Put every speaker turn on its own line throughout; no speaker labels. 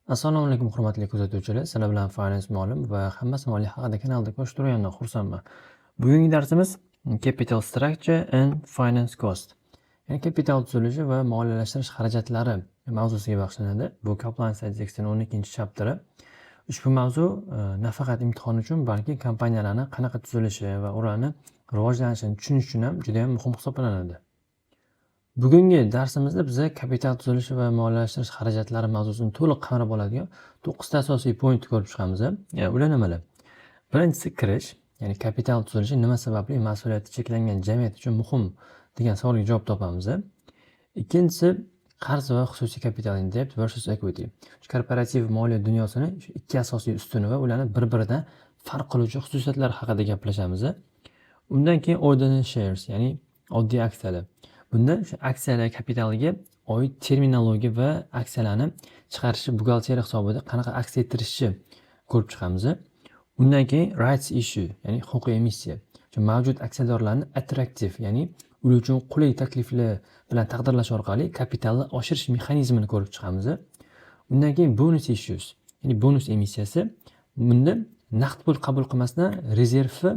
Assalomu alaykum hurmatli kuzatuvchilar. Sizlar bilan Finance Muallim va Hammasi moliya haqida kanalda ko'rishib turganimdan xursandman. Bugungi darsimiz Capital Structure and Finance Cost. Ya'ni kapital tuzilishi va moliyalashtirish xarajatlari mavzusiga bag'ishlanadi. Bu Kaplan Statistics'ning 12-chapteri. Ushbu mavzu nafaqat imtihon uchun, balki kompaniyalarning qanaqa tuzilishi va ularni rivojlanishini tushunish uchun ham juda ham muhim hisoblanadi. Bugungi darsimizda biza kapital tuzilishi va moliyalashtirish xarajatlari mavzusini to'liq qamrab oladigan 9 ta asosiy point ko'rib chiqamiz. Ular nimalar? Birinchisi kirish, ya'ni kapital tuzilishi nima sababli mas'uliyati cheklangan jamiyat uchun muhim degan savolga javob topamiz. Ikkinchisi qarz va xususiy kapital, debt versus equity. Korporativ moliya dunyosini ikki asosiy ustuni va ularni bir-biridan farq qiluvchi xususiyatlari haqida gaplashamiz. Undan keyin ordinary shares, ya'ni oddiy aksiyalar. Bunda aksiyalar kapitaliga oid terminologiya va aksiyalarni chiqarishi buxgalteriya hisobida qanaqa aksiya yetirishi ko'rib chiqamiz. Undan keyin rights issue, ya'ni huquqiy emissiya. Mavjud aksiyadorlarni attractive, ya'ni ular uchun qulay takliflar bilan taqdirlash orqali kapitalni oshirish mexanizmini ko'rib chiqamiz. Undan keyin bonus issues, ya'ni bonus emissiyasi. Bunda naqd pul qabul qilmasdan rezervni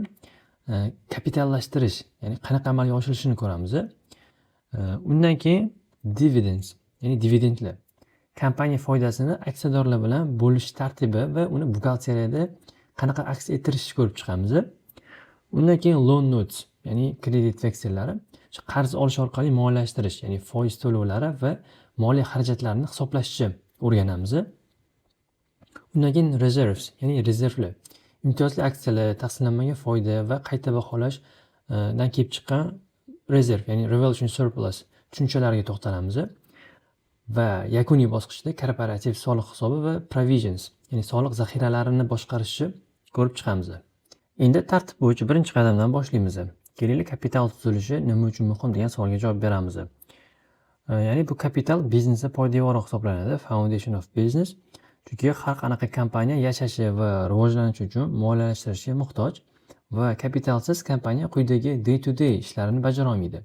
kapitallashtirish, ya'ni qanaqa amalga oshirishini ko'ramiz. Undan keyin dividends, ya'ni dividendlar. Kompaniya foydasini aksiyadorlar bilan bo'lish tartibi va uni buxgalteriyada qanaqa aks ettirishni ko'rib chiqamiz. Undan keyin loan notes, ya'ni kredit veksellari. Qarz olish orqali moliyalashtirish, ya'ni foiz to'lovlari va moliya xarajatlarini hisoblashni o'rganamiz. Undan keyin reserves, ya'ni rezervlar. Imtiyozli aksiyalar, taqsimlanmagan foyda va qayta baholashdan kelib chiqqan rezerv, ya'ni revaluation surplus tushunchalariga to'xtalamiz. Va yakuniy bosqichda korporativ soliq hisobi va provisions, ya'ni soliq zaxiralarini boshqarishni ko'rib chiqamiz. Endi tartib bo'yicha birinchi qadamdan boshlaymiz. Kelaylik kapital tuzilishi nima uchun muhim degan savolga javob beramiz. Ya'ni bu kapital biznesda poydevori hisoblanadi, foundation of business. Chunki har qanaqa kompaniya yashashi va rivojlanishi uchun moliyalashtirishga muhtoj va kapitalsiz kompaniya quyidagi day to day ishlarini bajara olmaydi.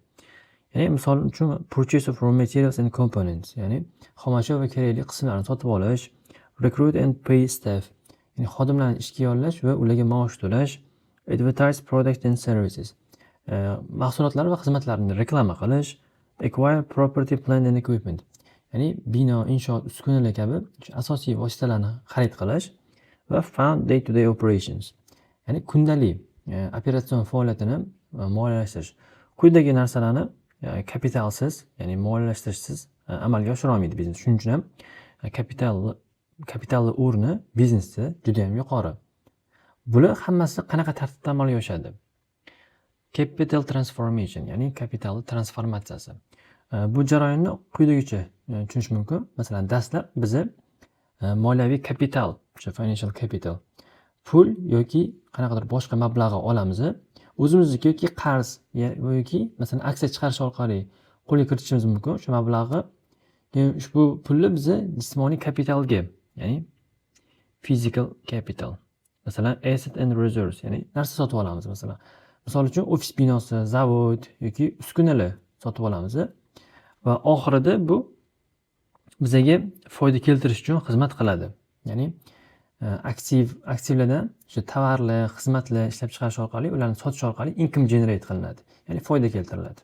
Ya'ni misol uchun purchase of raw materials and components, ya'ni xomashyo va kerakli qismlarni sotib olish, recruit and pay staff, ya'ni xodimlarni ishga yollash va ularga maosh to'lash, advertise products and services, mahsulotlar va xizmatlarni reklama qilish, acquire property, plant and equipment, ya'ni bino, inshoot, uskunalar kabi asosiy vositalarni xarid qilish va fund day to day operations, ya'ni kundalik operatsion faoliyatini moliyalashtirish. Quyidagi narsalarni kapitalsiz, ya'ni moliyalashtirishsiz amalga oshira olmaydi biznes. Shuning uchun ham kapitalni o'rni biznesda juda ham yuqori. Bular hammasi qanaqa tartibda amalga oshadi? Capital transformation, ya'ni kapitalni transformatsiyasi. Bu jarayonni quyidagicha tushunish mumkin. Masalan, dastlab biza moliyaviy kapital, financial capital, pul yoki qanaqadir boshqa mablag'ni olamiz. O'zimizniki yoki qarz yoki masalan aksiya chiqarish orqali qo'lga kiritishimiz mumkin shu mablag'ni. Keyin ushbu pulni biza jismoniy kapitalga, ya'ni physical capital, masalan asset and reserves, ya'ni narsa sotib olamiz. Masalan, misol uchun ofis binosi, zavod yoki uskunalar sotib olamiz va oxirida bu bizaga foyda keltirish uchun xizmat qiladi. Ya'ni aktivlardan shu tovarlar, xizmatlar ishlab chiqarish orqali, ularni sotish orqali income generate qilinadi, ya'ni foyda keltiriladi.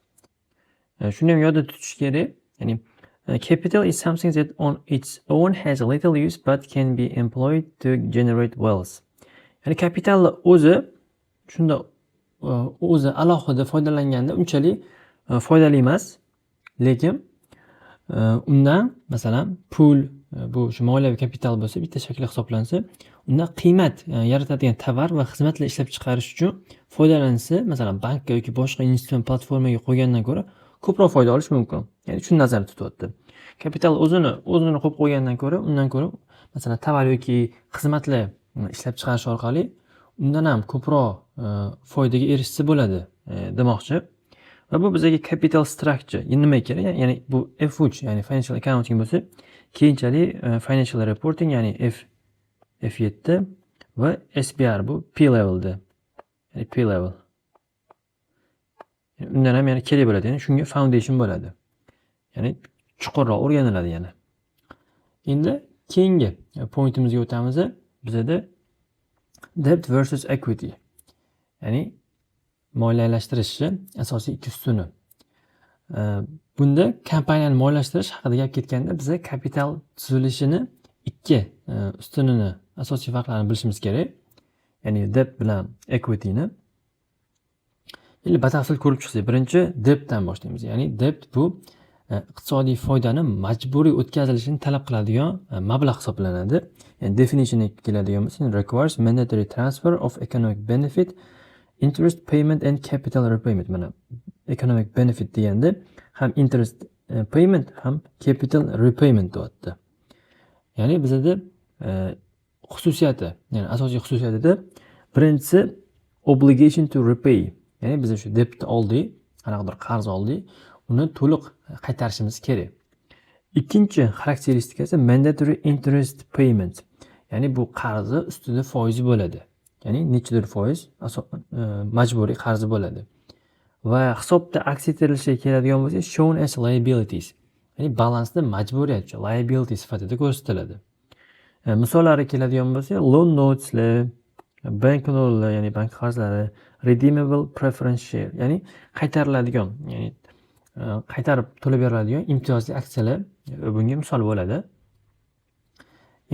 Shuni ham yodda tutish kerak. Ya'ni capital is something that on its own has little use but can be employed to generate wealth. Ya'ni kapitalni o'zi shunda o'zi alohida foydalanganda unchalik foydali emas, lekin undan masalan pul, bu shu moliyaviy kapital bo'lsa, bitta shakli hisoblansa, undan qiymat yaratadigan tovar va xizmatlar ishlab chiqarish uchun foydalansa, masalan bankka yoki boshqa investitsion platformaga qo'ygandan ko'ra ko'proq foyda olish mumkin. Ya'ni shuni nazarda tutyapti. Kapital o'zini qo'yib qo'ygandan ko'ra, undan ko'ra masalan tovar yoki xizmatlar ishlab chiqarish orqali undan ham ko'proq foydaga erishsa bo'ladi demoqchi. Va bu bizga capital structure nima kerak? Ya'ni bu F3, ya'ni financial accounting bo'lsa, keyinchalik financial reporting, ya'ni F7 va SBR bu P levelda. Ya'ni P level. Undan ham yana kerak bo'ladi, ya'ni shunga foundation bo'ladi. Ya'ni chuqurroq o'rganiladi yana. Endi Keyingi pointimizga o'tamiz. Bizada debt versus equity, ya'ni moliyalashtirishni asosiy ikki ustuni. Bunda kompaniyani moliyalashtirish haqida gap ketganda biza kapital tuzilishini ikki ustunini, asosiy farqlarini bilishimiz kerak. Ya'ni debt bilan equityni. Endi batafsil ko'rib chiqsak, birinchi debtdan boshlaymiz. Ya'ni debt bu iqtisodiy foydani majburiy o'tkazilishini talab qiladigan mablag' hisoblanadi. Ya'ni definitioniga keladigan bo'lsak, requires mandatory transfer of economic benefit, interest payment and capital repayment. Mana economic benefit deganda ham interest payment ham capital repayment deyapti. Ya'ni bizda xususiyati, ya'ni asosiy xususiyatida birinchisi obligation to repay. Ya'ni biz shu debtni oldik, qanaqadir qarz oldik, uni to'liq qaytarishimiz kerak. Ikkinchi xarakteristikasi mandatory interest payment. Ya'ni bu qarzi ustida foizi bo'ladi. Ya'ni nechadir foiz majburiy qarzi bo'ladi. Va hisobda aks ettirilishiga keladigan bo'lsa, shown as liabilities. Ya'ni balansda majburiyat, liability sifatida ko'rsatiladi. Misollari keladigan bo'lsa, loan noteslar, banknotlar, ya'ni bank qarzlari, redeemable preference share, ya'ni qaytariladigan, ya'ni qaytarib to'lab beriladigan imtiyozli aksiyalar bunga misol bo'ladi.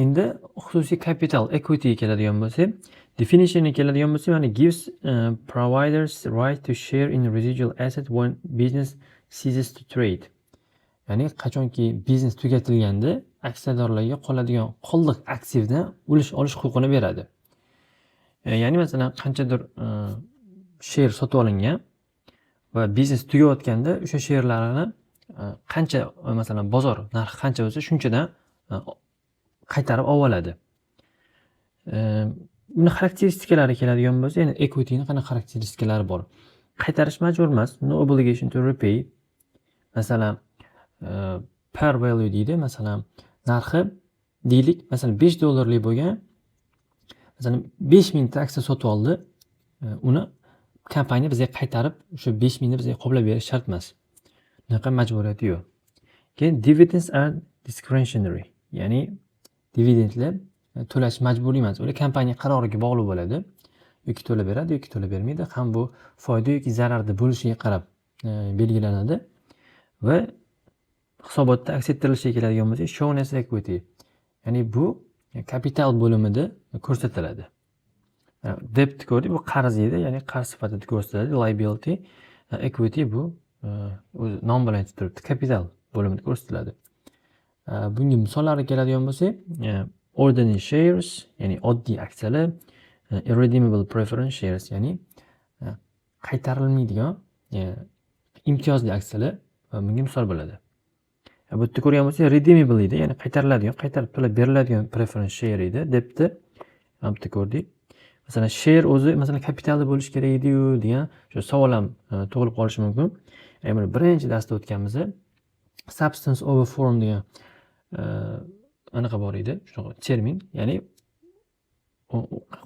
Endi xususiy kapital equity keladigan bo'lsa, definitionga keladigan bo'lsa, ya'ni gives providers right to share in residual asset when business ceases to trade. Ya'ni qachonki biznes tugatilganda aksiyadorlarga qoladigan qoldiq aktivdan ulush olish huquqini beradi. Ya'ni masalan qanchadir share sotib olingan va biznes tugayotganda o'sha sherlarni qancha masalan bozor narxi qancha bo'lsa shunchadan qaytarib oladi. Uni xarakteristikalari keladigan bo'lsa, ya'ni equityning qanaqa xarakteristikalari bor? Qaytarish majbur emas, no obligation to repay. Masalan, per value deydi, masalan, narxi deylik, masalan $5 bo'lgan, masalan 5000 ta aksiya sotib oldi, uni kompaniya bizga qaytarib, o'sha 5000 ni bizga qoplab berish shart emas. Bunaqa majburiyati yo'q. Keyin dividends are discretionary, ya'ni dividendlar to'lash majburiy emas. Ular kompaniya qaroriga bog'liq bo'ladi. Yoki to'lab beradi, yoki to'lab bermaydi. Ham bu foyda yoki zararda bo'lishiga qarab belgilanadi va hisobotda aks ettirilishiga keladigan bo'lsa, shown as equity. Ya'ni bu kapital bo'limida ko'rsatiladi. Debt ko'rdik, bu qarz edi, ya'ni qarz sifatida ko'rsatiladi. Liability, equity bu o'zi nom bilan aytib turibdi, kapital bo'limida ko'rsatiladi. Bunga misollari keladigan bo'lsa, ordinary shares, ya'ni oddiy aksiyalar, irredeemable preference shares, ya'ni qaytarilmaydigan imtiyozli aksiyalar bunga misol bo'ladi. Bu yerda ko'rgan bo'lsak, redeemable edi, ya'ni qaytariladigan, qaytarib to'lab beriladigan preference share edi. Debtni ham yerda ko'rdik. Masalan, share o'zi masalan kapitalda bo'lish kerak edi-yu degan shu savol ham tug'ilib qolishi mumkin. Ya'ni buni birinchi darsda o'tganimizda substance over form degan anaqa bor edi, shunaqa termin. Ya'ni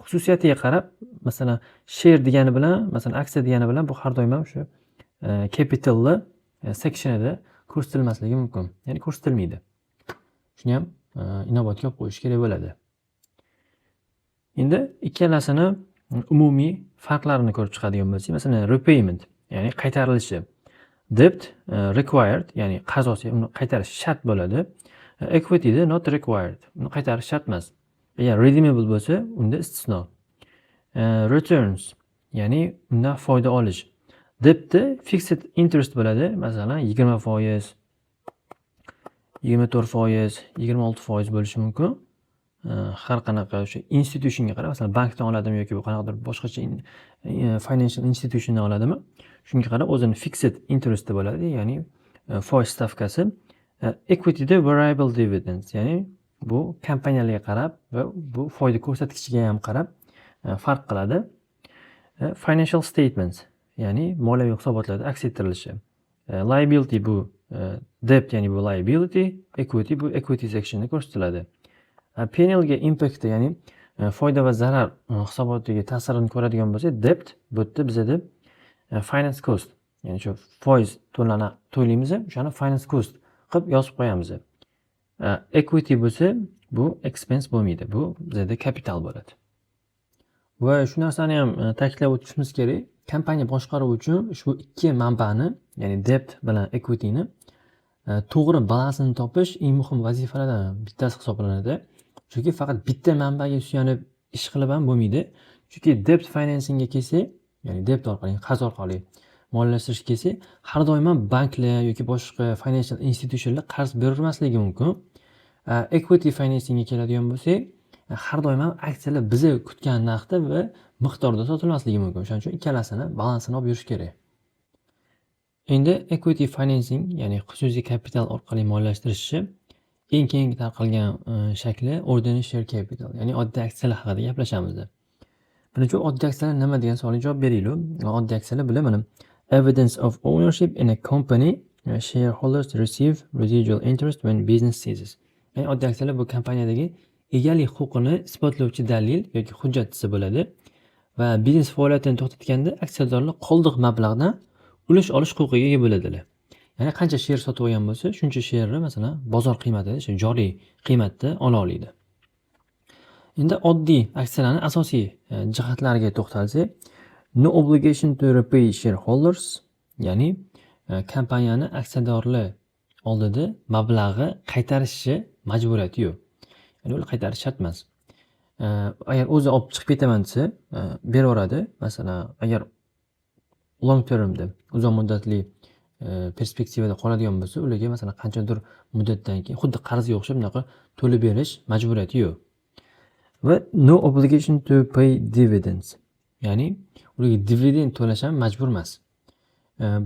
xususiyatiga qarab, masalan, share degani bilan, masalan, aksiya degani bilan bu har doim ham shu capitalni sectionida ko'rsatilmasligi mumkin. Ya'ni ko'rsatilmaydi. Shuni ham inobatga olib qo'yish kerak bo'ladi. Endi ikkalasini umumiy farqlarini ko'rib chiqadigan bo'lsak, masalan, repayment, ya'ni qaytarilishi. Debt required, ya'ni qazosi, uni qaytarish shart bo'ladi. Equity de not required, uni qaytarish shart emas. Agar redeemable bo'lsa, unda istisno. Returns, ya'ni undan foyda olish. Debtda fixed interest bo'ladi, masalan 20%, 24%, 26% bo'lishi mumkin. Har qanaqa o'sha institutionga qarab, masalan bankdan oladimi yoki bu qanaqadir boshqacha financial institutiondan oladimi, shunga qarab o'zini fixed interest bo'ladi, ya'ni foiz stavkasi. Equity de variable dividends, ya'ni bu kompaniyalarga qarab va bu foyda ko'rsatkichiga ham qarab farq qiladi. Financial statements, ya'ni moliyaviy hisobotlarda aks ettirilishi. Liability bu debt, ya'ni bu liability, equity bu equity sectionda ko'rsatiladi. P&Lga impact, ya'ni foyda va zarar hisobotiga ta'sirini ko'radigan bo'lsa, debt bu yerda bizda finance cost, ya'ni shu foiz to'laymiz, o'shani finance cost qilib yozib qo'yamiz. Equity bo'lsa, bu expense bo'lmaydi. Bu bizada kapital bo'ladi. Va shu narsani ham ta'kidlab o'tishimiz kerak. Kompaniya boshqaruvi uchun ushbu ikki manbani, ya'ni debt bilan equityni to'g'ri balansini topish eng muhim vazifalardan bittasi hisoblanadi. Chunki faqat bitta manbaga suyanib ish qilib ham bo'lmaydi. Chunki debt financingga kelsak, ya'ni debt orqali, qarz orqali moliyalashtirish kelsak, har doim ham banklar yoki boshqa financial institutionlar qarz bermasligi mumkin. Equity financingga keladigan bo'lsak, har doim ham aksiyalar biz kutgan narxda va miqdorda sotilmasligi mumkin. Shuning uchun ikkalasini balansini olib yurish kerak. Endi equity financing, ya'ni xususiy kapital orqali moliyalashtirishni eng keng tarqalgan shakli ordinary share capital, ya'ni oddiy aksiyalar haqida gaplashamiz. Birinchi oddiy aksiyalar nima degan savolga javob beraylik. Oddiy aksiyalar bilan evidence of ownership in a company, shareholders receive residual interest when business ceases. Ya'ni oddiy aksiyalar bu kompaniyadagi egalik huquqini isbotlovchi dalil yoki hujjat bo'ladi va biznes faoliyatini to'xtatganda aksiyadorlar qoldiq mablag'dan ulush olish huquqiga ega bo'ladilar. Ya'ni qancha she'r sotib olgan bo'lsa, shuncha she'rni masalan bozor qiymatida, joriy qiymatda ola oladi. Endi oddiy aksiyalarning asosiy jihatlariga to'xtalsak, no obligation to repay shareholders, ya'ni kompaniyani aksiyadorlar oldida mablag'i qaytarishi majburiyati yo'q. Ya'ni ular qaytarish shart emas. Agar o'zi olib chiqib ketaman desa, beraveradi. Masalan, agar long termda, uzoq muddatli perspektivada qoladigan bo'lsa, ularga masalan qanchadir muddatdan keyin xuddi qarzga o'xshab bunaqa to'lab berish majburiyati yo'q. Va no obligation to pay dividends. Ya'ni ularga dividend to'lash ham majbur emas.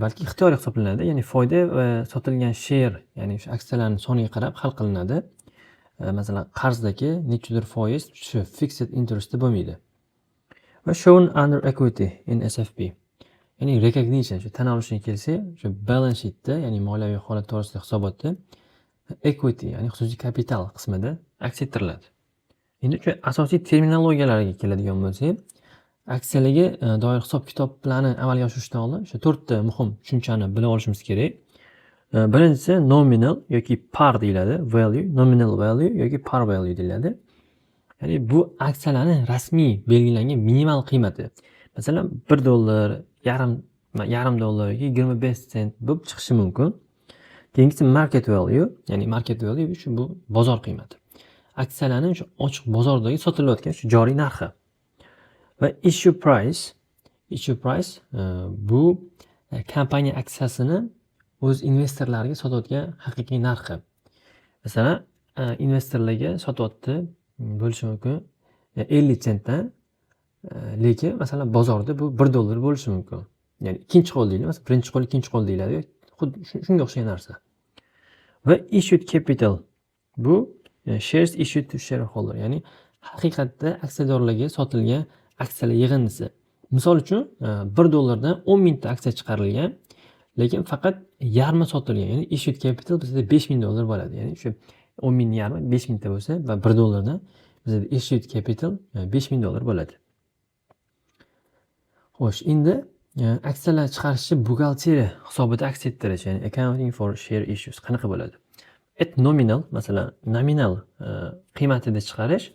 Balki ixtiyoriy hisoblanadi. Ya'ni foyda va sotilgan share, ya'ni o'sha aksiyalarning soniga qarab hal qilinadi. Masalan, qarzdagi nechadir foiz shu fixed interestda bo'lmaydi. Va shown under equity in SFP. Ya'ni recognition, shu tan olishga kelsa, shu balance sheetda, ya'ni moliyaviy holat to'g'risida hisobotda equity, ya'ni xususiy kapital qismida aks ettiriladi. Endi shu asosiy terminologiyalarga keladigan bo'lsak, aksiyalarga doir hisob-kitob plani amalga oshirishdan oldin shu 4 ta muhim tushunchani bilib olishimiz kerak. Birinchisi nominal yoki par deyiladi, value, nominal value yoki par value deyiladi. Ya'ni bu aksiyalarning rasmiy belgilangan minimal qiymati. Masalan, $1, yarim dollar yoki 25 sent bo'lib chiqishi mumkin. Keyingisi market value, ya'ni market value shu bu bozor qiymati. Aksiyalarning shu ochiq bozordagi sotilayotgan shu joriy narxi. Va issue price bu kompaniya aksiyasini o'z investorlariga sotayotgan haqiqiy narxi. Masalan, investorlarga sotyapti bo'lishi mumkin 50 sentdan, lekin masalan bozorda bu $1 bo'lishi mumkin. Ya'ni ikkinchi qo'l deyiladi, masalan birinchi qo'l, ikkinchi qo'l deyiladi, xuddi shunga o'xshagan narsa. Va issued capital bu shares issued to shareholder, ya'ni haqiqatda aksiyadorlarga sotilgan aksiyalar yig'indisi. Misol uchun $1 dan 10 mingta aksiya chiqarilgan, lekin faqat yarmi sotilgan, ya'ni issued capital bizda $5000 bo'ladi. Ya'ni shu 10 mingning yarmi 5000 ta bo'lsa va $1 dan bizda issued capital $5000 bo'ladi. Xo'sh, endi aksiyalar chiqarishni buxgalteriya hisobida aks ettirish, ya'ni accounting for share issues qanaqa bo'ladi? At nominal, masalan, nominal qiymatida chiqarish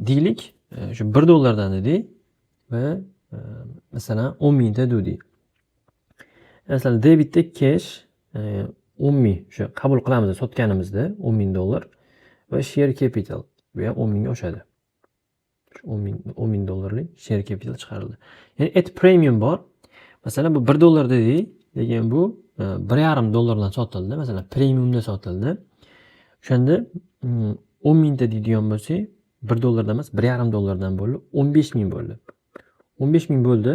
deylik, shu $1 dan dedik va masalan 10 mingta dedik. Masalan, debitda cash 10 ming shu qabul qilamiz sotganimizda $10,000 va share capital bu ham 10 mingga oshadi. $10,000lik share capital chiqarildi. Ya'ni at premium bor. Masalan, bu $1 dedik, lekin bu $1,5 dan sotildi. Masalan, premiumda sotildi. O'shanda 10 mingta deydigan bo'lsak, $1 dan emas, $1,5 dan bo'ldi, 15 ming bo'ldi. 15 ming bo'ldi.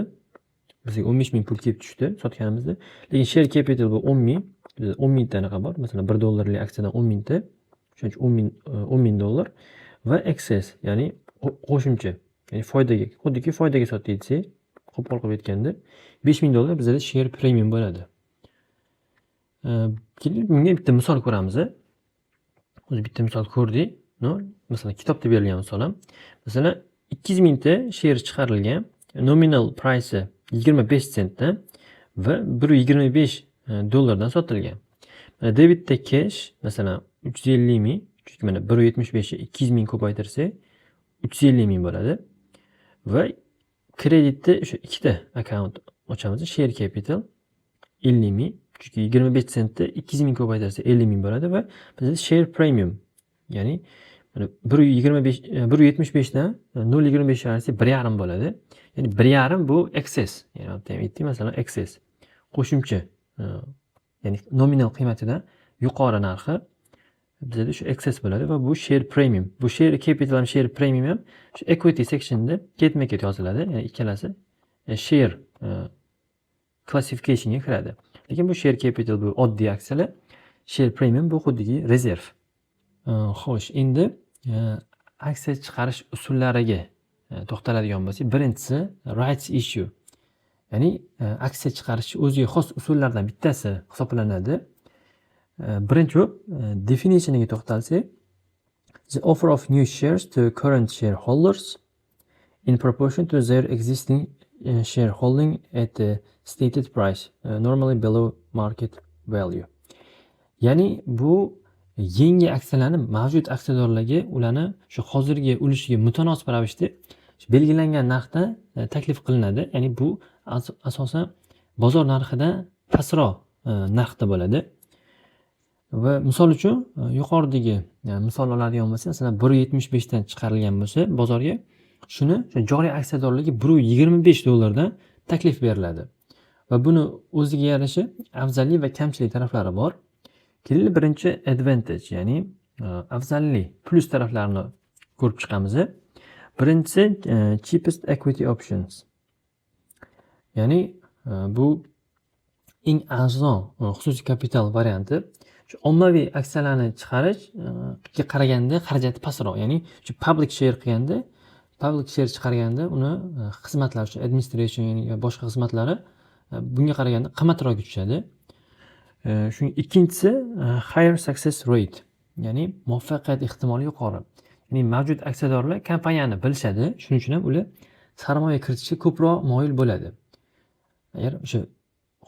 Bizga 15 ming pul kelib tushdi sotganimizda. Lekin share capital bu 10 ming. 10 mingta anaqa bor. Masalan, $1lik aksiyadan 10 mingta. Shuning uchun $10,000 va excess, ya'ni qo'shimcha, ya'ni foydaga, xuddiki foydaga sotdik desak, qo'pol qilib aytganda $5,000 bizda share premium bo'ladi. Bunga bitta misol ko'ramiz. O'zi bitta misol ko'rdik. Masalan, kitobda berilgan misol ham. Masalan, 200 mingta share chiqarilgan, nominal price 25 sentdan va $125 dan sotilgan. Debitda cash, masalan, 350 ming. Chunki mana 1.75 ni 200 ming ko'paytirsak 350 ming bo'ladi. Va kreditni o'sha ikkita akkaunt ochamiz. Share capital 50 ming. Chunki 25 sentda 200 ming ko'paytirsa 50 ming bo'ladi va bizda share premium, ya'ni mana 1.75 dan 0.25 chiqarsa 1.5 bo'ladi. Ya'ni 1.5 bu excess. Ya'ni aytdik masalan excess. Qo'shimcha, ya'ni nominal qiymatidan yuqori narxi bizda shu excess bo'ladi va bu share premium. Bu share capital ham share premium ham shu equity sectionda ketma-ket yoziladi. Ya'ni ikkalasi share classificationga kiradi. Lekin bu share capital bu oddiy aksiyalar, share premium bu xuddiki rezerv. Xo'sh, endi aksiya chiqarish usullariga to'xtaladigan bo'lsak, birinchisi rights issue. Ya'ni aksiya chiqarish o'ziga xos usullardan bittasi hisoblanadi. Birinchi definitioniga to'xtalsak, the offer of new shares to current shareholders in proportion to their existing shareholding at the stated price, normally below market value. Ya'ni bu yangi aksiyalarni mavjud aksiyadorlarga ularni shu hozirgi ulushiga mutanosib ravishda belgilangan narxda taklif qilinadi. Ya'ni bu asosan bozor narxidan pastroq narxda bo'ladi. Va misol uchun yuqoridagi misol oladigan bo'lsak, masalan 1.75 dan chiqarilgan bo'lsa bozorga, shuni joriy aksiyadorlarga 1.25 dollardan taklif beriladi. Va buni o'ziga yarasha afzallik va kamchilik taraflari bor. Keling, birinchi advantage, ya'ni afzallik, plus taraflarini ko'rib chiqamiz. Birinchisi cheapest equity options. Ya'ni bu eng arzon xususiy kapital varianti. Shu ommaviy aksiyalarni chiqarishga qaraganda xarajati pastroq. Ya'ni shu public share qilganda, public share chiqarganda uni xizmatlar, shu administration ya'ni boshqa xizmatlari bunga qaraganda qimmatroq tushadi. Shuning ikkinchisi higher success rate, ya'ni muvaffaqiyat ehtimoli yuqori. Ya'ni mavjud aksiyadorlar kompaniyani bilishadi, shuning uchun ham ular sarmoya kiritishga ko'proq moyil bo'ladi. Agar o'sha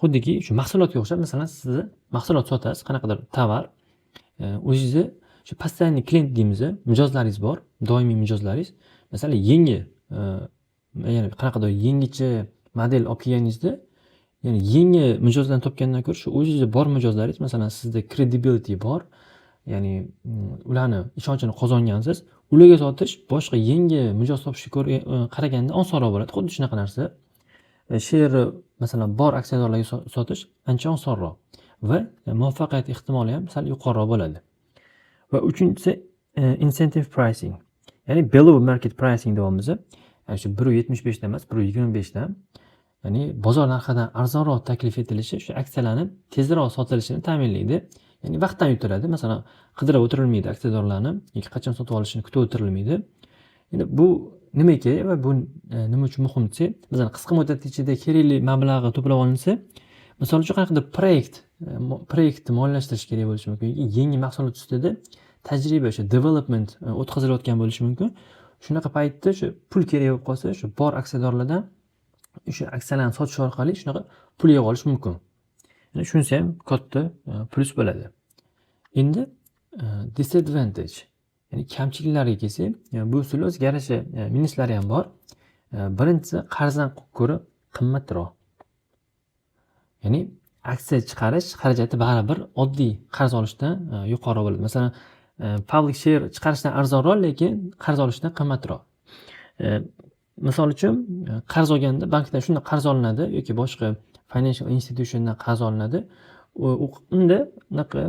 xuddiki shu mahsulotga o'xshab, masalan siz mahsulot sotasiz, qanaqadir tovar, o'zingizni shu постоянный klient deymiz, mijozlaringiz bor, doimiy mijozlaringiz. Masalan, yangi, ya'ni qanaqadir yangicha model olib kelganingizda, ya'ni yangi mijozlarni topgandan ko'ra shu o'zingizda bor mijozlaringiz, masalan sizda credibility bor, ya'ni ularni ishonchini qozongansiz, ularga sotish boshqa yangi mijoz topishga qaraganda osonroq bo'ladi. Xuddi shunaqa narsa. Share masalan bor aksiyadorlarga sotish ancha osonroq va muvaffaqiyat ehtimoli ham sal yuqoriroq bo'ladi. Va uchinchisi incentive pricing. Ya'ni below market pricing deymiz. Ya'ni shu 1.75 dan emas, 1.25 dan, ya'ni bozor narxidan arzonroq taklif etilishi shu aksiyalarni tezroq sotilishini ta'minlaydi. Ya'ni vaqtdan yutiladi. Masalan, qidirib o'tirilmaydi aksiyadorlarni, yoki qachon sotib olishini kutib o'tirilmaydi. Endi bu nima kerak va bu nima uchun muhim desa, masalan qisqa muddat ichida kerakli mablag'i to'plab olinsa, misol uchun qanaqadir proyektni moliyalashtirish kerak bo'lishi mumkin. Yangi mahsulot ustida tajriba, o'sha development o'tkazilayotgan bo'lishi mumkin. Shunaqa paytda shu pul kerak bo'lib qolsa, shu bor aksiyadorlardan o'sha aksiyalarni sotish orqali shunaqa pul yig'ib olish mumkin. Ya'ni shunisi ham katta plus bo'ladi. Endi disadvantage, ya'ni kamchiliklariga kelsak, bu usul o'ziga yarasha minuslari ham bor. Birinchisi qarzdan ko'ra qimmatroq. Ya'ni aksiya chiqarish xarajati baribir oddiy qarz olishdan yuqori bo'ladi. Masalan, public share chiqarishdan arzonroq, lekin qarz olishdan qimmatroq. Misol uchun qarz olganda bankdan shunday qarz olinadi yoki boshqa financial institutiondan qarz olinadi. Unda unaqa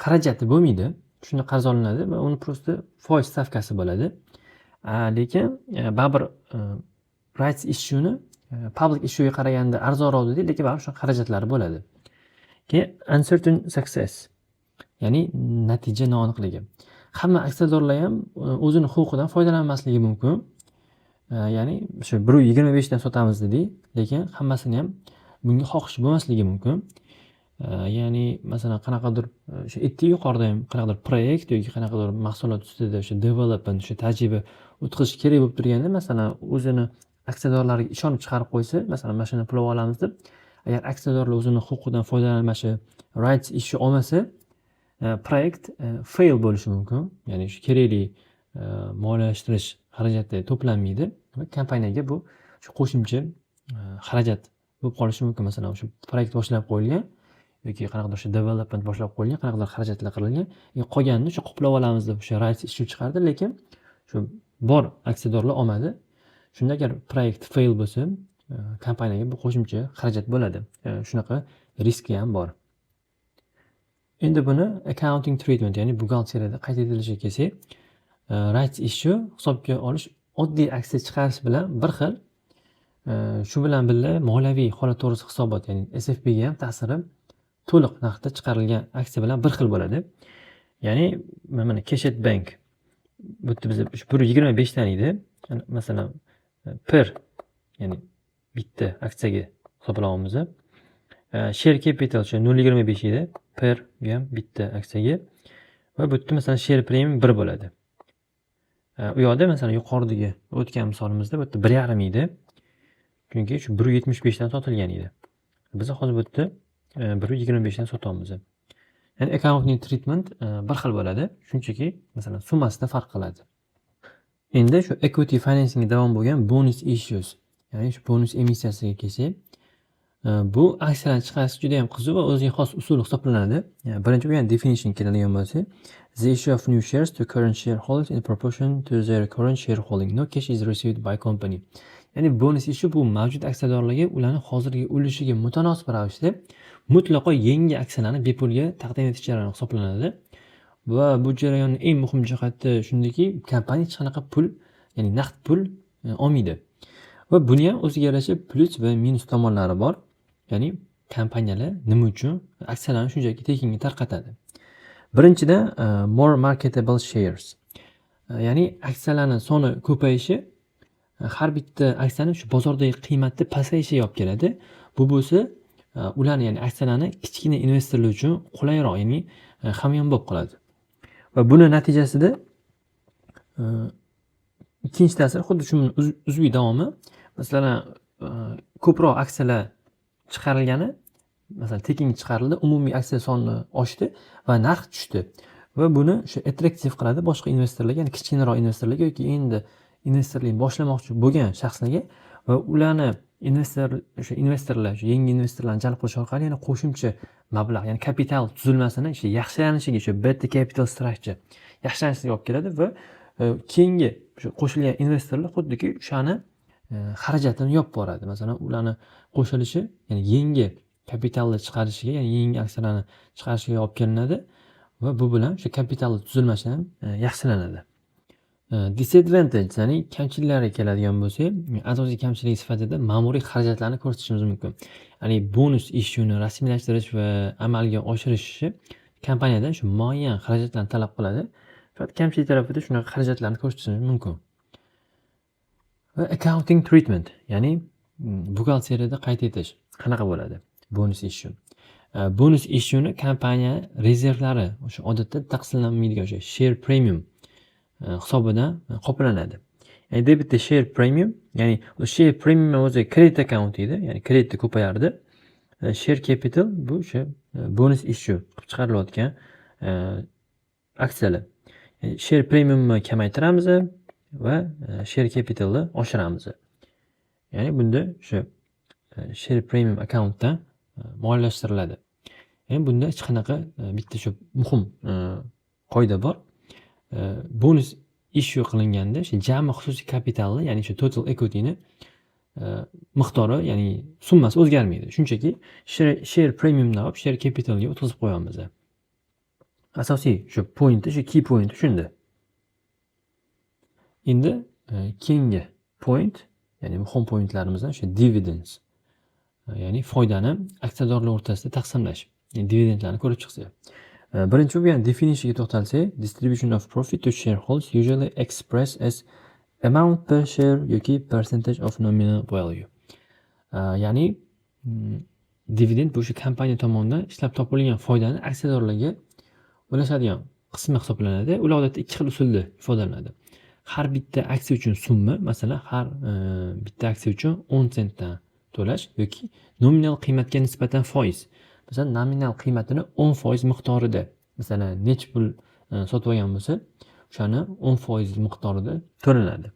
xarajati bo'lmaydi. Shunda qarz olinadi va uni prosta foiz stavkasi bo'ladi. Lekin baribir rights issue-ni public issue-ga qaraganda arzonroq deydi, lekin baribir shu xarajatlari bo'ladi. Keyin uncertain success, ya'ni natija noaniqligi. Hamma aksiyadorlar ham o'zini huquqidan foydalanmasligi mumkin. Ya'ni shu 1.25 dan sotamiz dedik, lekin hammasini ham bunga xohish bo'lmasligi mumkin. Ya'ni masalan qanaqadir o'sha aytdik yuqorida ham qanaqadir proyekt yoki qanaqadir mahsulot ustida o'sha development, o'sha tajriba o'tkazish kerak bo'lib turganda, masalan o'zini aksiyadorlariga ishonib chiqarib qo'ysa, masalan mana shuni pul olamiz deb, agar aksiyadorlar o'zini huquqidan foydalanmashi, rights issue olmasa, proyekt fail bo'lishi mumkin. Ya'ni shu kerakli moliyalashtirish xarajati to'planmaydi va kompaniyaga bu shu qo'shimcha xarajat bo'lib qolishi mumkin. Masalan, shu proyekt boshlab qo'yilgan yoki qanaqadir shu development boshlab qo'yilgan, qanaqadir xarajatlar qilingan, qolganini shu qoplab olamiz deb o'sha rights issue chiqardi, lekin shu bor aksiyadorlar olmadi. Shunda agar proyekt fail bo'lsa, kompaniyaga bu qo'shimcha xarajat bo'ladi. Shunaqa riski ham bor. Endi buni accounting treatment, ya'ni buxgalteriyada qayd etilishiga kelsak, rights issue hisobga olish oddiy aksiya chiqarish bilan bir xil. Shu bilan birga moliyaviy holat to'g'risida hisobot, ya'ni SFB ga ham ta'siri to'liq narxda chiqarilgan aksiya bilan bir xil bo'ladi. Ya'ni mana Keshet Bank bu yerda biz 1.25 dan edi. Masalan, per, ya'ni bitta aksiyaga hisoblaymiz. Share capital shu 0.25 edi. Per ham bitta aksiyaga. Va bu yerda masalan share premium 1 bo'ladi. U yoqda masalan yuqoridagi o'tgan misolimizda bu yerda 1.5 edi. Chunki shu 1.75 dan sotilgan edi. Biz hozir bu yerda 1.25 dan sotyapmiz. Ya'ni accounting treatment bir xil bo'ladi. Shunchaki masalan summasida farq qiladi. Endi shu equity financing davom bo'lgan bonus issues, ya'ni shu bonus emissiyasiga kelsak, bu aksiyalarni chiqarish juda ham qiziq va o'ziga xos usul hisoblanadi. Birinchi bo'lgan definition keladigan bo'lsa, the issue of new shares to current shareholders in proportion to their current shareholding. No cash is received by company. Ya'ni bonus issue bu mavjud aksiyadorlarga ularning hozirgi ulushiga mutanosib ravishda mutlaqo yangi aksiyalarni bepulga taqdim etish jarayoni hisoblanadi. Va bu jarayonning eng muhim jihati shundaki, kompaniya hech qanaqa pul, ya'ni naqd pul olmaydi. Va buni ham o'ziga yarasha plus va minus tomonlari bor. Ya'ni kompaniyalar nima uchun aksiyalarni shunchaki tekinga tarqatadi? Birinchidan, more marketable shares. Ya'ni aksiyalarning soni ko'payishi har bitta aksiyaning shu bozordagi qiymati pasayishiga olib keladi. Bu bo'lsa, ularni, ya'ni aksiyalarni kichkina investorlar uchun qulayroq, ya'ni hamyon bo'lib qoladi. Va buni natijasida ikkinchi ta'sir xuddi shu uzviy davomi. Masalan, ko'proq aksiyalar chiqarilgani, masalan, tekinga chiqarildi, umumiy aksiya soni oshdi va narx tushdi. Va buni shu attraktiv qiladi boshqa investorlarga, ya'ni kichkinaroq investorlarga yoki endi investorlik boshlamoqchi bo'lgan shaxslarga va ularni investorlar, yangi investorlarni jalb qilish orqali yana qo'shimcha mablag', ya'ni kapital tuzilmasini yaxshilanishiga, shu better capital structure yaxshilanishiga olib keladi va keyingi shu qo'shilgan investorlar xuddiki o'shani xarajatini yopib boradi. Masalan, ularni qo'shilishi, ya'ni yangi kapitalni chiqarishiga, ya'ni yangi aksiyalarni chiqarishiga olib kelinadi va bu bilan shu kapital tuzilmasi ham yaxshilanadi. Disadvantage, ya'ni kamchiliklariga keladigan bo'lsak, asosiy kamchilik sifatida ma'muriy xarajatlarni ko'rsatishimiz mumkin. Ya'ni bonus ishyuni rasmiylashtirish va amalga oshirishi kompaniyadan shu muayyan xarajatlarni talab qiladi. Faqat kamchilik tarafida shunaqa xarajatlarni ko'rsatishimiz mumkin. Va accounting treatment, ya'ni buxgalteriyada qayd etish qanaqa bo'ladi? Bonus issue. Bonus ishyuni kompaniya rezervlari o'sha odatda taqsimlanmaydigan o'sha share premium hisobidan qoplanadi. Endi debitda share premium, ya'ni share premium o'zi kredit account edi, ya'ni kreditni ko'payardi. Share capital bu o'sha bonus issue qilib chiqarilayotgan aksiyalar. Share premiumni kamaytiramiz va share capitalni oshiramiz. Ya'ni bunda o'sha share premium accountdan moliyalashtiriladi. Ya'ni bunda hech qanaqa bitta shu muhim qoida bor. Bonus issue qilinganda shu jami xususiy kapitalni, ya'ni shu total equityni miqdori, ya'ni summasi o'zgarmaydi. Shunchaki share premiumdan olib share capitalga o'tkazib qo'yamiz. Asosiy shu pointi, shu key pointi shunda. Endi keyingi point, ya'ni muhim pointlarimizdan shu dividends, ya'ni foydani aksiyadorlar o'rtasida taqsimlash, ya'ni dividendlarni ko'rib chiqsak. Birinchi bo'lgan definitionga to'xtalsak, distribution of profit to shareholders usually expressed as amount per share yoki percentage of nominal value. Ya'ni dividend bu shu kompaniya tomonidan ishlab topilgan foydani aksiyadorlarga ulashadigan qismi hisoblanadi. Ular odatda ikki xil usulda ifodalanadi. Har bitta aksiya uchun summa, masalan, har bitta aksiya uchun 10 sentdan to'lash yoki nominal qiymatga nisbatan foiz. Masalan, nominal qiymatini 10% miqdorida masalan necha pul sotib olgan bo'lsa, o'shani 10% miqdorida to'lanadi.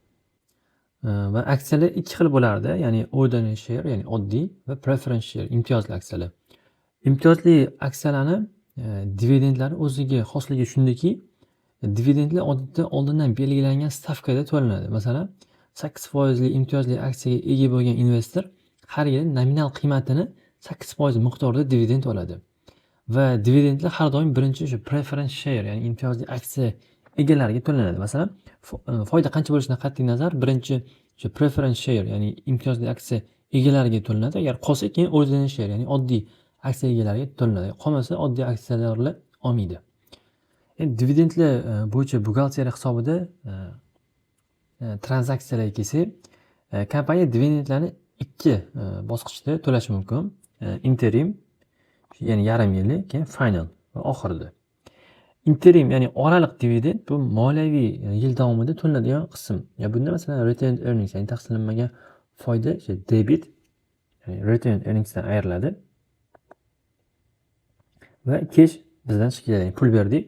Va aksiyalar ikki xil bo'lardi, ya'ni ordinary share, ya'ni oddiy va preference share, imtiyozli aksiyalar. Imtiyozli aksiyalarni dividendlari o'ziga xosligi shundaki, dividendlar odatda oldindan belgilangan stavkada to'lanadi. Masalan, 8% imtiyozli aksiyaga ega bo'lgan investor har yili nominal qiymatini 8% miqdorida dividend oladi. Va dividendlar har doim birinchi o'sha preference share, ya'ni imtiyozli aksiya egalariga to'lanadi. Masalan, foyda qancha bo'lishidan qat'iy nazar, birinchi o'sha preference share, ya'ni imtiyozli aksiya egalariga to'lanadi. Agar qolsa, keyin ordinary share, ya'ni oddiy aksiya egalariga to'lanadi. Qolmasa, oddiy aksiyalarlar olmaydi. Endi dividendlar bo'yicha buxgalteriya hisobida tranzaksiyalarga kelsak, kompaniya dividendlarni ikki bosqichda to'lashi mumkin. Interim, ya'ni yarim yillik, keyin final va oxirida. Interim, ya'ni oraliq dividend bu moliyaviy yil davomida to'lanadigan qism. Bunda masalan retained earnings, ya'ni taqsimlanmagan foyda, debit, ya'ni retained earningsdan ayriladi. Va cash bizdan chiqadi, ya'ni pul berdik,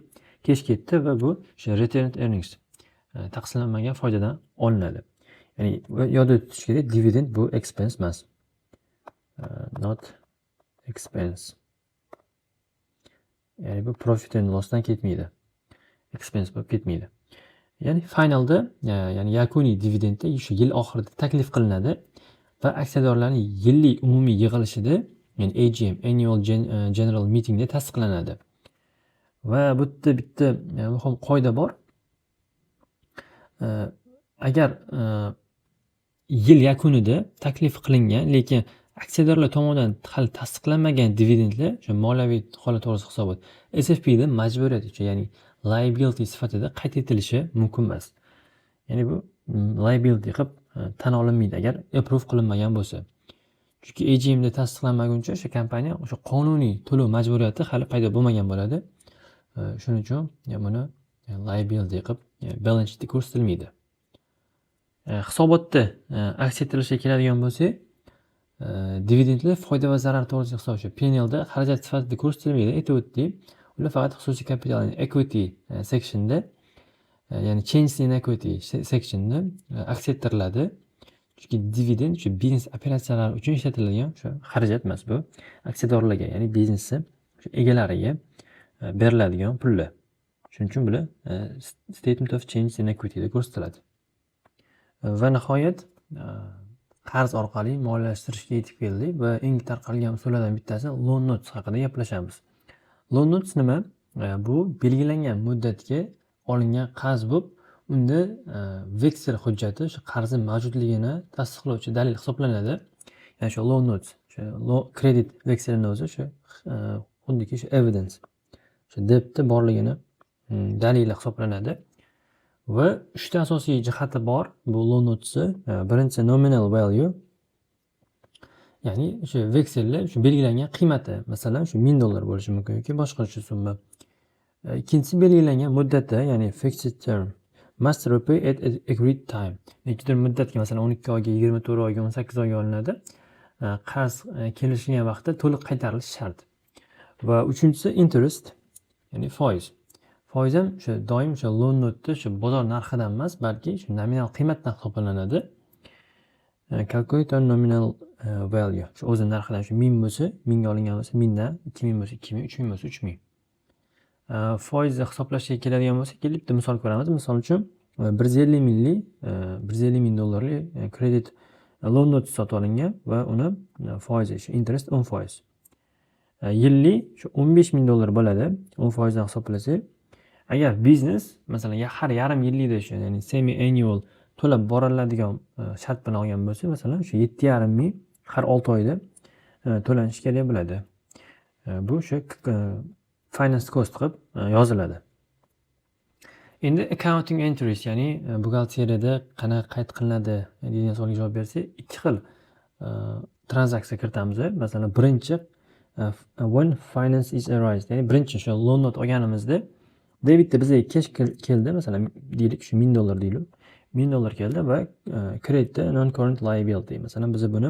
cash ketdi va bu o'sha retained earnings, taqsimlanmagan foydadan olinadi. Ya'ni yodda tutish kerak, dividend bu expense emas. Not expense. Ya'ni bu profit and lossdan ketmaydi. Expense bo'lib ketmaydi. Ya'ni finalda, ya'ni yakuniy dividendda shu yil oxirida taklif qilinadi va aksiyadorlarning yillik umumiy yig'ilishida, ya'ni AGM, Annual General Meetingda tasdiqlanadi. Va bu yerda bitta muhim qoida bor. Agar yil yakunida taklif qilingan, lekin aksiyadorlar tomonidan hali tasdiqlanmagan dividendlar o'sha moliyaviy holat to'g'risida hisobot SFPda majburiyat uchun, ya'ni liability sifatida qayd etilishi mumkin emas. Ya'ni bu liability qilib tan olinmaydi agar approve qilinmagan bo'lsa. Chunki AGMda tasdiqlanmaguncha o'sha kompaniya o'sha qonuniy to'lov majburiyati hali paydo bo'lmagan bo'ladi. Shuning uchun buni liability qilib balance sheetda ko'rsatilmaydi. Hisobotda aks ettirishga keladigan bo'lsak, dividendlar foyda va zarar to'g'risida hisob, o'sha P&Lda xarajat sifatida ko'rsatilmaydi, aytib o'tdik. Ular faqat xususiy kapital, equity sectionda, ya'ni changes in equity sectionda aks ettiriladi. Chunki dividend shu biznes operatsiyalari uchun ishlatiladigan o'sha xarajat emas, bu aksiyadorlarga, ya'ni biznesning shu egalariga beriladigan pullar. Shuning uchun bular statement of changes in equity da ko'rsatiladi. Va nihoyat qarz orqali moliyalashtirishga yetib keldik va eng tarqalgan usullardan bittasi loan notes haqida gaplashamiz. Loan notes nima? Bu belgilangan muddatga olingan qarz bo'lib, unda veksel hujjati o'sha qarzning mavjudligini tasdiqlovchi dalil hisoblanadi. Ya'ni shu loan notes, o'sha kredit vekselining o'zi o'sha xuddiki shu evidence, o'sha debtda borligini dalili hisoblanadi. Va 3 ta asosiy jihati bor bu loan notesi. Birinchisi nominal value, ya'ni o'sha veksellar o'sha belgilangan qiymati, masalan shu $1000 bo'lishi mumkin yoki boshqacha summa. Ikkinchisi belgilangan muddati, ya'ni fixed term, must repay at agreed time. Nechidir muddatga, masalan 12 oyga, 24 oyga, 18 oyga olinadi. Qarz kelishilgan vaqtda to'liq qaytarilishi shart. Va uchinchisi interest, ya'ni foiz. Foiz ham o'sha doim o'sha loan note'da o'sha bozor narxidan emas, balki shu nominal qiymatdan hisoblanadi. Calculate on nominal value. Shu o'zi narxidan, shu 1000 bo'lsa, 1000 ga olingan bo'lsa 1000 dan, 2000 bo'lsa 2000, 3000 bo'lsa 3000. Foizni hisoblashga keladigan bo'lsak, bitta misol ko'ramiz. Misol uchun 150 minglik, $150,000 kredit loan note sotib olingan va uni foizi, shu interest 10%. Yillik shu $15,000 bo'ladi, 10% dan hisoblasak. Agar biznes masalan har yarim yillikda o'sha, ya'ni semi annual to'lab boriladigan shart bilan olgan bo'lsa, masalan shu 7,5 ming har 6 oyda to'lanishi kerak bo'ladi. Bu o'sha finance cost qilib yoziladi. Endi accounting entries, ya'ni buxgalteriyada qanaqa qayd qilinadi degan savolga javob bersak, ikki xil tranzaksiya kiritamiz. Masalan, birinchi when finance is arised, ya'ni birinchi o'sha loan note olganimizda debitda bizga cash keldi, masalan deylik shu $1000 deylik. $1000 keldi va kreditda non current liability. Masalan biz buni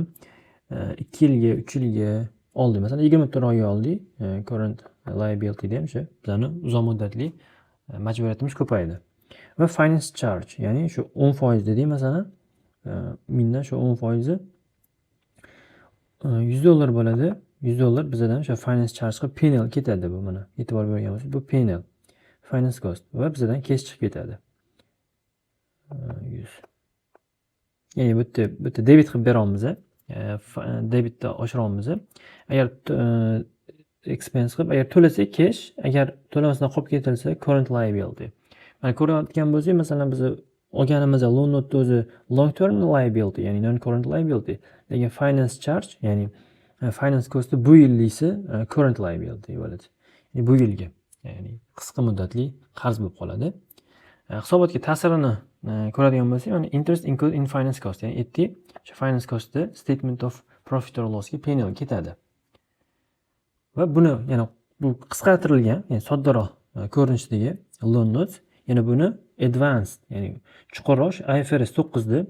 2 yilga, 3 yilga oldik. Masalan 24 oyga oldik current liabilityda ham o'sha bizani uzoq muddatli majburiyatimiz ko'paydi. Va finance charge, ya'ni shu 10% dedik masalan, mindan shu 10% $100 bo'ladi. $100 bizdan o'sha finance charge qilib penal ketadi bu mana. E'tibor bergan bo'lsangiz, bu penal. Finance cost va bizdan kesh chiqib ketadi. 100. Ya'ni bu yerda debit qilib beramiz, debitda oshiramiz. Agar expense qilib, agar to'lasak cash, agar to'lamasdan qolib ketilsa current liability. Mana ko'rayotgan bo'lsangiz, masalan biz olganimiz loan note o'zi long term liability, ya'ni non current liability. Lekin finance charge, ya'ni finance cost bu yillisi current liability bo'ladi. Ya'ni bu yilgi, ya'ni qisqa muddatli qarz bo'lib qoladi. Hisobotga ta'sirini ko'radigan bo'lsak, mana interest incurred in finance cost, ya'ni aytdik, o'sha finance costda statement of profit or loss ga penal ketadi. Va buni yana bu qisqartirilgan, ya'ni soddaroq ko'rinishdagi loan note, yana buni advanced, ya'ni chuqurroq IFRS 9 da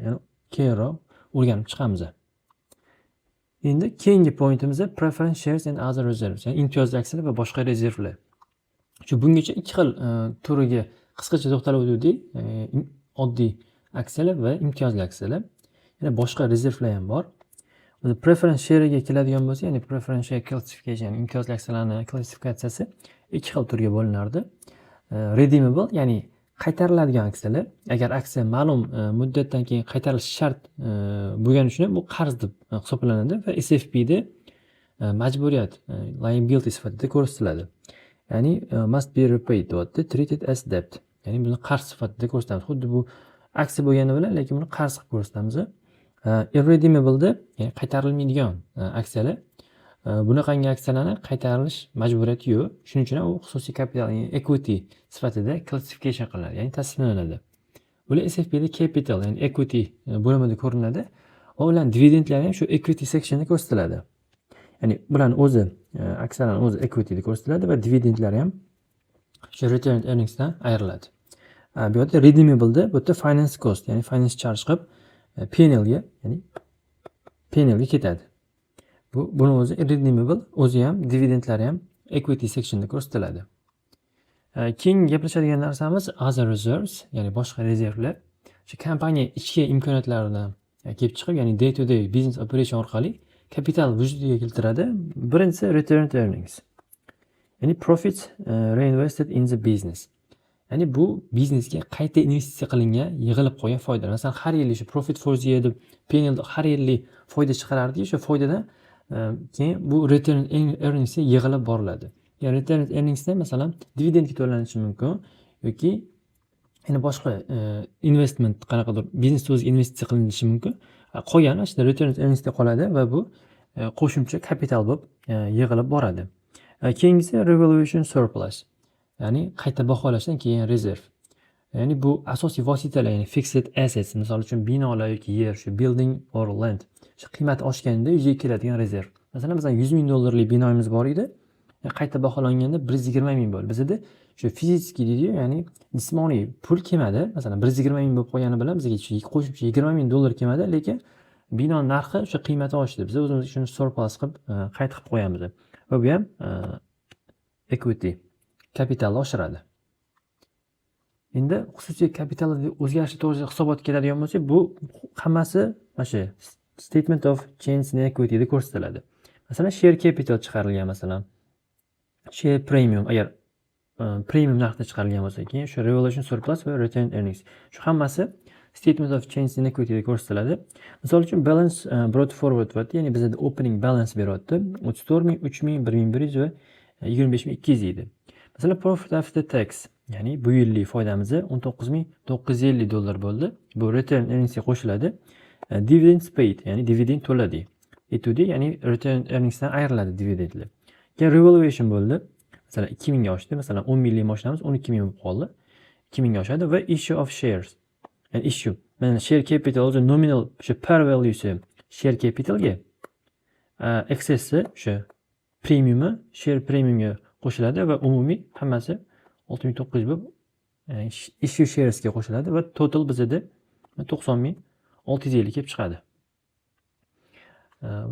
ya'ni keyinroq o'rganib chiqamiz. Endi keyingi pointimiz preference shares and other reserves, ya'ni imtiyozli aksiyalar va boshqa rezervlar. Shu bungacha ikki xil turiga qisqacha to'xtalib o'tdik. Oddiy aksiyalar va imtiyozli aksiyalar. Yana boshqa rezervlar ham bor. Preference share'ga keladigan bo'lsa, ya'ni preference share classification, imtiyozli aksiyalarning klassifikatsiyasi ikki xil turga bo'linardi. Redeemable, ya'ni qaytariladigan aksiyalar. Agar aksiya ma'lum muddatdan keyin qaytarilishi shart bo'lgani uchun bu qarz deb hisoblanadi va SFP da majburiyat, liability sifatida ko'rsatiladi. Ya'ni must be repaid deyapti, treated as debt. Ya'ni buni qarz sifatida ko'rsatamiz. Xuddi bu aksiya bo'lgani bilan, lekin buni qarz qilib ko'rsatamiz. Irredeemable da, ya'ni qaytarilmaydigan aksiyalar. Bunaqangi aksiyalarni qaytarilish majburiyati yo'q. Shuning uchun u xususiy kapital, ya'ni equity sifatida classification qilinadi, ya'ni tasniflanadi. Bular SFP da capital, ya'ni equity bo'limida ko'rinadi. Va ularning dividendlari ham shu equity sectionda ko'rsatiladi. Ya'ni bularning o'zi aksiyalarning o'zi equityda ko'rsatiladi va dividendlari ham shu retained earnings dan ayriladi. Bu yerda redeemable da bu yerda finance cost, ya'ni finance charge qilib penalga, ya'ni penalga ketadi. Buni o'zi redeemable, o'zi ham dividendlari ham equity sectionda ko'rsatiladi. Keyin gaplashadigan narsamiz other reserves, ya'ni boshqa rezervlar. Shu kompaniya ichki imkoniyatlaridan kelib chiqib, ya'ni day to day business operation orqali kapital vujudiga keltiradi. Birinchisi retained earnings. Ya'ni profits reinvested in the business. Ya'ni bu biznesga qayta investitsiya qilingan, yig'ilib qolgan foyda. Masalan, har yili shu profit for the year deb penal har yili foyda chiqarardi, shu foydadan keyin bu retained earnings ga yig'ilib boriladi. Ya'ni retained earnings da masalan dividendga to'lanishi mumkin yoki yana boshqa investment qanaqadir biznes o'ziga investitsiya qilinishi mumkin. Qolgani ashula retained earnings da qoladi va bu qo'shimcha kapital bo'lib yig'ilib boradi. Keyingisi revaluation surplus. Ya'ni qayta baholashdan keyin rezerv. Ya'ni bu asosiy vositalar, ya'ni fixed assets, misol uchun binolar yoki yer, shu building or land. Shu qiymati oshganda yuzaga keladigan rezerv. Masalan, bizning $100,000 lik binoyimiz bor edi. Qayta baholanganda 120,000 bo'ldi. Bizda shu fizik deydi, ya'ni jismoniy pul kelmadi. Masalan, 120,000 bo'lib qolgani bilan bizga qo'shimcha $20,000 kelmadi, lekin bino narxi o'sha qiymati oshdi. Biz o'zimiz shuni surplus qilib qayta qilib qo'yamiz. Va bu ham equity kapitalni oshiradi. Endi xususiy kapitalda o'zgarishi to'g'risida hisobot keladigan bo'lsa, bu hammasi mana shu statement of change in equity da ko'rsatiladi. Masalan, share capital chiqarilgan, masalan, share premium, agar premium narxda chiqarilgan bo'lsa, keyin shu revaluation surplus va retained earnings. Shu hammasi statement of change in equity da ko'rsatiladi. Misol uchun balance brought forward va ya'ni bizda opening balance beryapti. 34,000, 3,000, 1,100 va 25,200 edi. Masalan, profit after tax, ya'ni bu yillik foydamiz $19,950 bo'ldi. Bu retained earnings ga qo'shiladi. Dividends paid, ya'ni dividend to'ladi. Etudi, ya'ni retained earnings dan ayriladi dividendlar. Keyin revaluation bo'ldi. Masalan, 2,000 ga oshdi. Masalan, 10,000 lik mashinamiz 12,000 bo'lib qoldi. 2,000 ga oshadi va issue of shares. Ya'ni issue. Mana share capital o'zi nominal shu par valuesi share capitalga excess shu premiumi share premiumga qo'shiladi va umumiy hammasi 6,900 bo'lib issue shares ga qo'shiladi va total bizda 90,650 kelib chiqadi.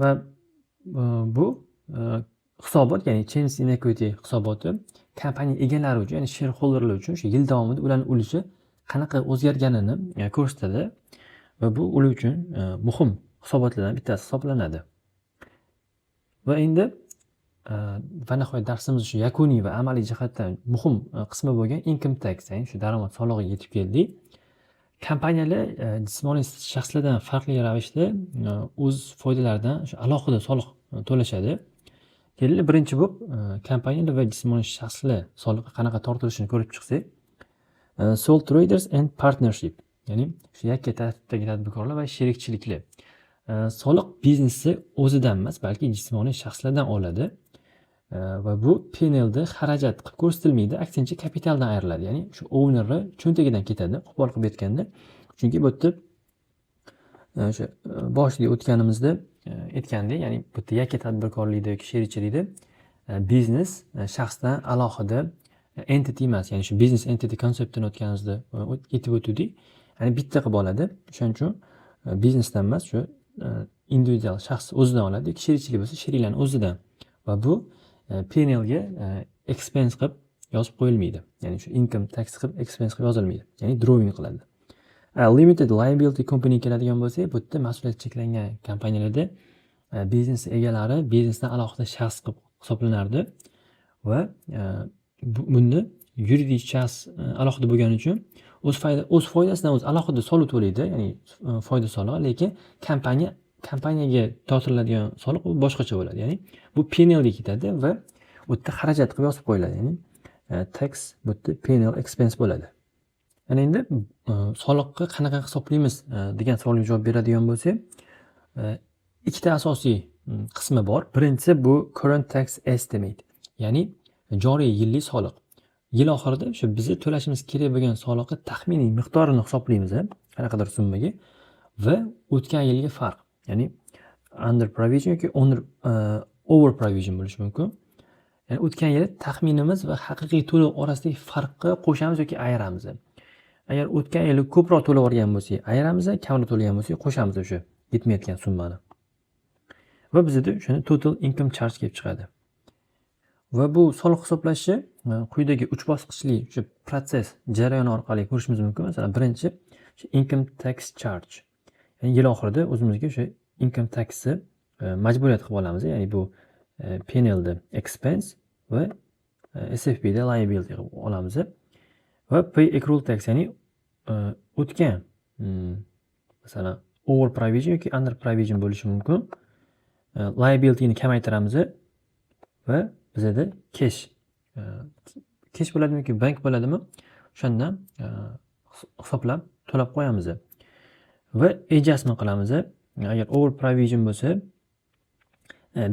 Va bu hisobot, ya'ni change in equity hisoboti kompaniya egalari uchun, ya'ni shareholderlar uchun shu yil davomida ularning ulushi qanaqa o'zgarganini ko'rsatadi va bu ular uchun muhim hisobotlardan bittasi hisoblanadi. Va endi va nihoyat darsimiz shu yakuniy va amaliy jihatdan muhim qismi bo'lgan income tax, ya'ni shu daromad solig'iga yetib keldik. Kompaniyalar jismoniy shaxslardan farqli ravishda o'z foydalaridan shu alohida soliq to'lashadi. Keling, birinchi bo'lib kompaniyalar va jismoniy shaxslar solig'i qanaqa tortilishini ko'rib chiqsak, sole traders and partnership, ya'ni shu yakka tartibdagi tadbirkorlar va sherikchiliklar. Soliq biznesni o'zidan emas, balki jismoniy shaxslardan oladi va bu P&Lda xarajat qilib ko'rsatilmaydi, aksincha kapitaldan ayriladi, ya'ni shu ownerlar cho'ntagidan ketadi, qo'pol qilib aytganda. Chunki bu yerda o'sha boshida o'tganimizda aytgandek, ya'ni bu yerda yakka tadbirkorlikda yoki sherikchilikda biznes shaxsdan alohida entity emas, ya'ni shu business entity konseptini o'tganimizda aytib o'tdik. Ya'ni bitta qilib oladi. O'shaning uchun biznesdan emas, shu individual shaxs o'zidan oladi. Sherikchilik bo'lsa, sheriklarning o'zidan. Va bu P&Lga expense qilib yozib qo'yilmaydi. Ya'ni shu income tax qilib expense qilib yozilmaydi. Ya'ni drawing qiladi. Limited liability company keladigan bo'lsak, bu yerda mas'uliyat cheklangan kompaniyalarda biznes egalari biznesdan alohida shaxs qilib hisoblanardi va bunda yuridik shaxs alohida bo'lgani uchun o'z foydasidan o'zi alohida soliq to'laydi, ya'ni foyda solig'i, lekin kompaniyaga tortiladigan soliq boshqacha bo'ladi. Ya'ni bu P&L ga ketadi va bu yerda xarajat qilib yozib qo'yiladi. Ya'ni tax bu yerda P&L expense bo'ladi. Ana endi soliqni qanaqa hisoblaymiz degan savolga javob beradigan bo'lsak, ikkita asosiy qismi bor. Birinchisi bu current tax estimate, ya'ni joriy yillik soliq. Yil oxirida shu biz to'lashimiz kerak bo'lgan soliqni taxminiy miqdorini hisoblaymiz, qanaqadir summaga va o'tgan yilga farq, ya'ni under provision yoki over provision bo'lishi mumkin. Ya'ni o'tgan yil taxminimiz va haqiqiy to'lov orasidagi farqni qo'shamiz yoki ayiramiz. Agar o'tgan yili ko'proq to'lab olgan bo'lsak, ayiramiz, kamroq to'lagan bo'lsak, qo'shamiz o'sha yetmayotgan summani. Va bizda shuni total income charge kelib chiqadi. Va bu soliq hisoblashi quyidagi 3 bosqichli shu proses jarayoni orqali ko'rishimiz mumkin. Masalan, birinchi income tax charge. Ya'ni yil oxirida o'zimizga o'sha income taxni majburiyat qilib olamiz, ya'ni bu P&L da expense va SFB da liability qilib olamiz. Va pay accrual tax, ya'ni o'tgan masalan over provision yoki under provision bo'lishi mumkin. Liability ni kamaytiramiz va bizda cash bo'ladimi yoki bank bo'ladimi, o'shandan hisoblab to'lab qo'yamiz. Va adjustment qilamiz. Agar over provision bo'lsa,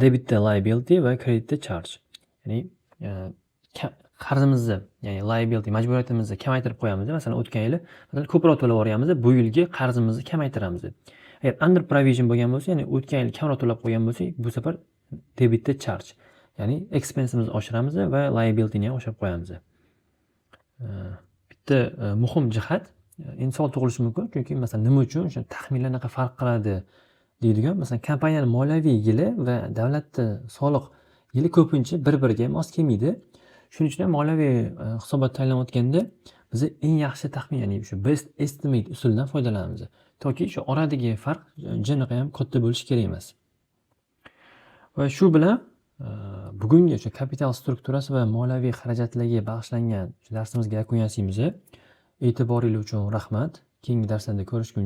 debitda liability va creditda charge. Ya'ni qarzimizni, ya'ni liability majburiyatimizni kamaytirib qo'yamiz. Masalan, o'tgan yili ko'proq to'lab olganmiz, bu yilgi qarzimizni kamaytiramiz. Agar under provision bo'lgan bo'lsa, ya'ni o'tgan yil kamroq to'lab qo'ygan bo'lsak, bu safar debitda charge, ya'ni expense'imizni oshiramiz va liabilityni ham oshirib qo'yamiz. Bitta muhim jihat, endi savol tug'ilishi mumkin, chunki masalan nima uchun o'sha taxminlar naqa farq qiladi deydigan, masalan, kompaniyaning moliyaviy yili va davlatda soliq yili ko'pincha bir-biriga mos kelmaydi. Shuning uchun ham moliyaviy hisobot tayyorlayotganda biz eng yaxshi taxmin, ya'ni shu best estimate usulidan foydalanamiz. Toki shu oradagi farq jinaqa ham katta bo'lishi kerak emas. Va shu bilan bugungi shu kapital strukturasi va moliyaviy xarajatlarga bag'ishlangan shu darsimizga yakun yasaymiz. E'tiboringiz uchun rahmat. Keyingi darslarda ko'rishguncha